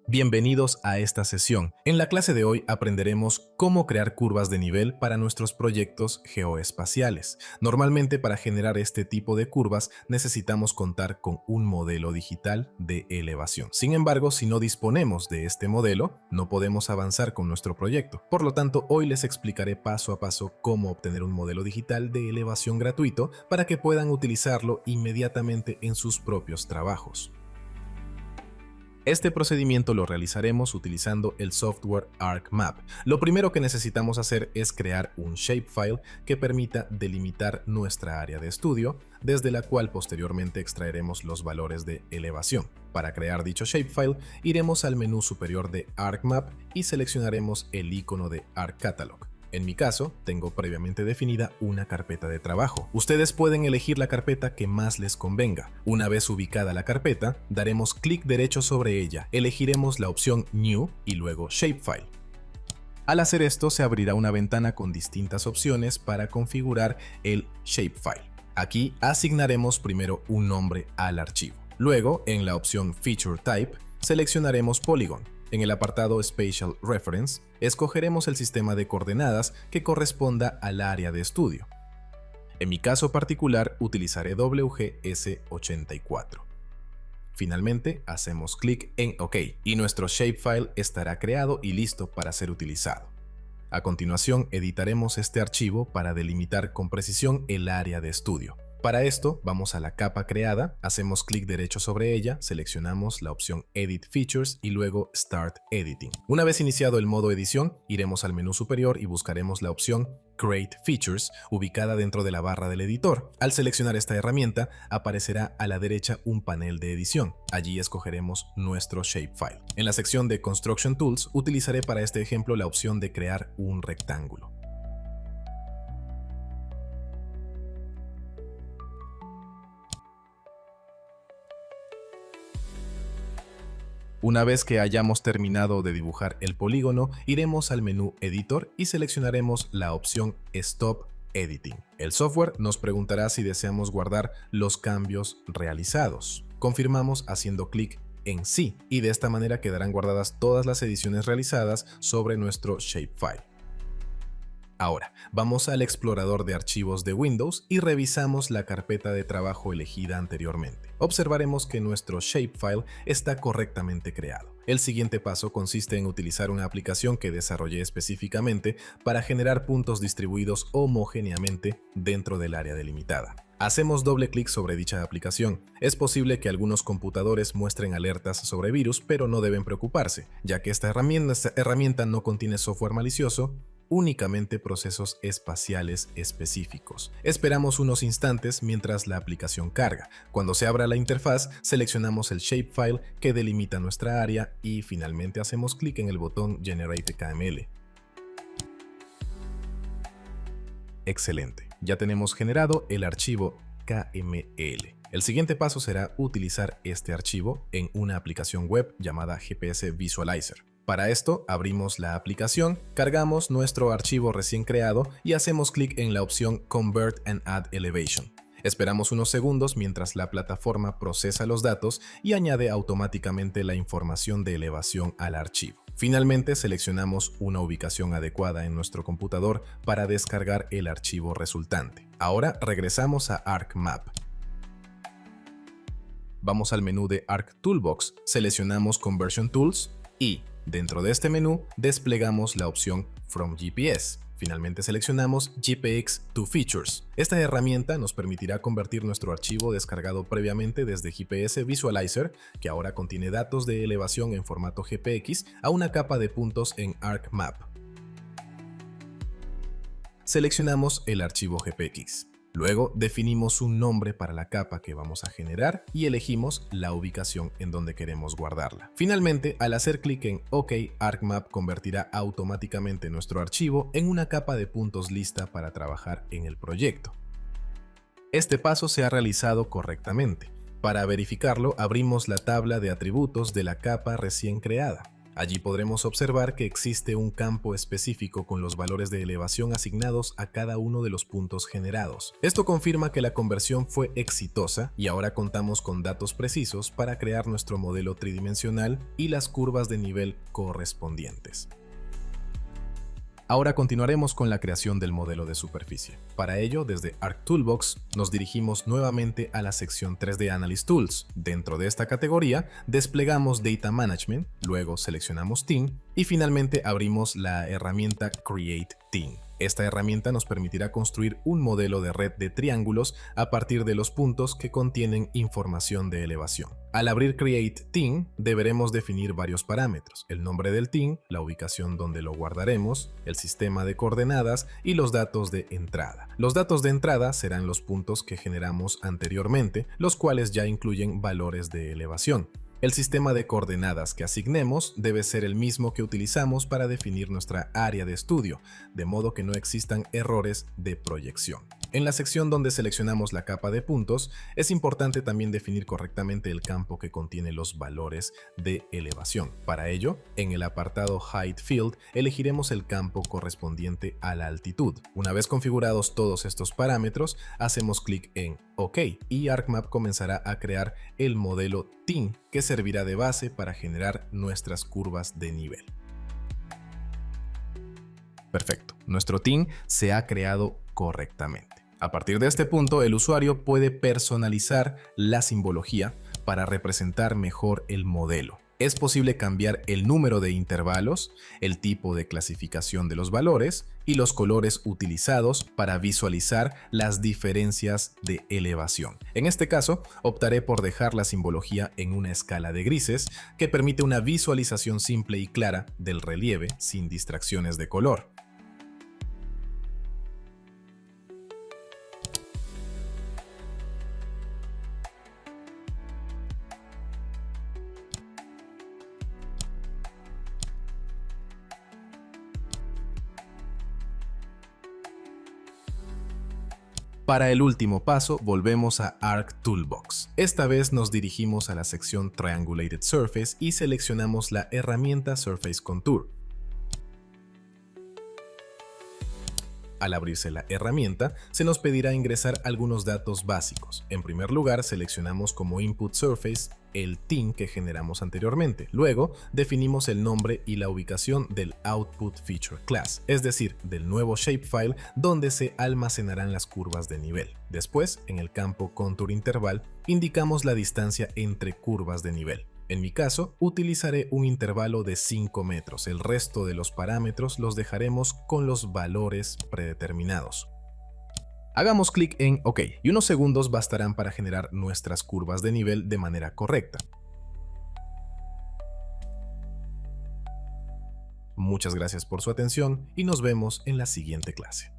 Bienvenidos a esta sesión. En la clase de hoy aprenderemos cómo crear curvas de nivel para nuestros proyectos geoespaciales. Normalmente para generar este tipo de curvas necesitamos contar con un modelo digital de elevación. Sin embargo, si no disponemos de este modelo, no podemos avanzar con nuestro proyecto. Por lo tanto, hoy les explicaré paso a paso cómo obtener un modelo digital de elevación gratuito para que puedan utilizarlo inmediatamente en sus propios trabajos. Este procedimiento lo realizaremos utilizando el software ArcMap. Lo primero que necesitamos hacer es crear un shapefile que permita delimitar nuestra área de estudio, desde la cual posteriormente extraeremos los valores de elevación. Para crear dicho shapefile, iremos al menú superior de ArcMap y seleccionaremos el icono de ArcCatalog. En mi caso, tengo previamente definida una carpeta de trabajo. Ustedes pueden elegir la carpeta que más les convenga. Una vez ubicada la carpeta, daremos clic derecho sobre ella, elegiremos la opción New y luego Shapefile. Al hacer esto, se abrirá una ventana con distintas opciones para configurar el shapefile. Aquí asignaremos primero un nombre al archivo. Luego, en la opción Feature Type, seleccionaremos Polygon. En el apartado Spatial Reference, escogeremos el sistema de coordenadas que corresponda al área de estudio. En mi caso particular, utilizaré WGS84. Finalmente, hacemos clic en OK y nuestro shapefile estará creado y listo para ser utilizado. A continuación, editaremos este archivo para delimitar con precisión el área de estudio. Para esto, vamos a la capa creada, hacemos clic derecho sobre ella, seleccionamos la opción Edit Features y luego Start Editing. Una vez iniciado el modo edición, iremos al menú superior y buscaremos la opción Create Features, ubicada dentro de la barra del editor. Al seleccionar esta herramienta, aparecerá a la derecha un panel de edición. Allí escogeremos nuestro shapefile. En la sección de Construction Tools, utilizaré para este ejemplo la opción de crear un rectángulo. Una vez que hayamos terminado de dibujar el polígono, iremos al menú Editor y seleccionaremos la opción Stop Editing. El software nos preguntará si deseamos guardar los cambios realizados. Confirmamos haciendo clic en Sí y de esta manera quedarán guardadas todas las ediciones realizadas sobre nuestro shapefile. Ahora, vamos al explorador de archivos de Windows y revisamos la carpeta de trabajo elegida anteriormente. Observaremos que nuestro shapefile está correctamente creado. El siguiente paso consiste en utilizar una aplicación que desarrollé específicamente para generar puntos distribuidos homogéneamente dentro del área delimitada. Hacemos doble clic sobre dicha aplicación. Es posible que algunos computadores muestren alertas sobre virus, pero no deben preocuparse, ya que esta herramienta no contiene software malicioso, únicamente procesos espaciales específicos. Esperamos unos instantes mientras la aplicación carga. Cuando se abra la interfaz, seleccionamos el shapefile que delimita nuestra área y finalmente hacemos clic en el botón Generate KML. Excelente, ya tenemos generado el archivo KML. El siguiente paso será utilizar este archivo en una aplicación web llamada GPS Visualizer. Para esto, abrimos la aplicación, cargamos nuestro archivo recién creado y hacemos clic en la opción Convert and Add Elevation. Esperamos unos segundos mientras la plataforma procesa los datos y añade automáticamente la información de elevación al archivo. Finalmente, seleccionamos una ubicación adecuada en nuestro computador para descargar el archivo resultante. Ahora regresamos a ArcMap. Vamos al menú de Arc Toolbox, seleccionamos Conversion Tools y dentro de este menú desplegamos la opción From GPS. Finalmente seleccionamos GPX to Features. Esta herramienta nos permitirá convertir nuestro archivo descargado previamente desde GPS Visualizer, que ahora contiene datos de elevación en formato GPX, a una capa de puntos en ArcMap. Seleccionamos el archivo GPX. Luego definimos un nombre para la capa que vamos a generar y elegimos la ubicación en donde queremos guardarla. Finalmente, al hacer clic en OK, ArcMap convertirá automáticamente nuestro archivo en una capa de puntos lista para trabajar en el proyecto. Este paso se ha realizado correctamente. Para verificarlo, abrimos la tabla de atributos de la capa recién creada. Allí podremos observar que existe un campo específico con los valores de elevación asignados a cada uno de los puntos generados. Esto confirma que la conversión fue exitosa y ahora contamos con datos precisos para crear nuestro modelo tridimensional y las curvas de nivel correspondientes. Ahora continuaremos con la creación del modelo de superficie. Para ello, desde ArcToolbox nos dirigimos nuevamente a la sección 3D Analyst Tools. Dentro de esta categoría, desplegamos Data Management, luego seleccionamos Team y finalmente abrimos la herramienta Create Team. Esta herramienta nos permitirá construir un modelo de red de triángulos a partir de los puntos que contienen información de elevación. Al abrir Create Team, deberemos definir varios parámetros: el nombre del team, la ubicación donde lo guardaremos, el sistema de coordenadas y los datos de entrada. Los datos de entrada serán los puntos que generamos anteriormente, los cuales ya incluyen valores de elevación. El sistema de coordenadas que asignemos debe ser el mismo que utilizamos para definir nuestra área de estudio, de modo que no existan errores de proyección. En la sección donde seleccionamos la capa de puntos, es importante también definir correctamente el campo que contiene los valores de elevación. Para ello, en el apartado Height Field, elegiremos el campo correspondiente a la altitud. Una vez configurados todos estos parámetros, hacemos clic en OK y ArcMap comenzará a crear el modelo Team que servirá de base para generar nuestras curvas de nivel. Perfecto, nuestro team se ha creado correctamente. A partir de este punto, el usuario puede personalizar la simbología para representar mejor el modelo. Es posible cambiar el número de intervalos, el tipo de clasificación de los valores y los colores utilizados para visualizar las diferencias de elevación. En este caso, optaré por dejar la simbología en una escala de grises que permite una visualización simple y clara del relieve sin distracciones de color. Para el último paso, volvemos a ArcToolbox. Esta vez nos dirigimos a la sección Triangulated Surface y seleccionamos la herramienta Surface Contour. Al abrirse la herramienta, se nos pedirá ingresar algunos datos básicos. En primer lugar, seleccionamos como Input Surface el team que generamos anteriormente. Luego, definimos el nombre y la ubicación del Output Feature Class, es decir, del nuevo shapefile donde se almacenarán las curvas de nivel. Después, en el campo Contour Interval, indicamos la distancia entre curvas de nivel. En mi caso, utilizaré un intervalo de 5 metros. El resto de los parámetros los dejaremos con los valores predeterminados. Hagamos clic en OK y unos segundos bastarán para generar nuestras curvas de nivel de manera correcta. Muchas gracias por su atención y nos vemos en la siguiente clase.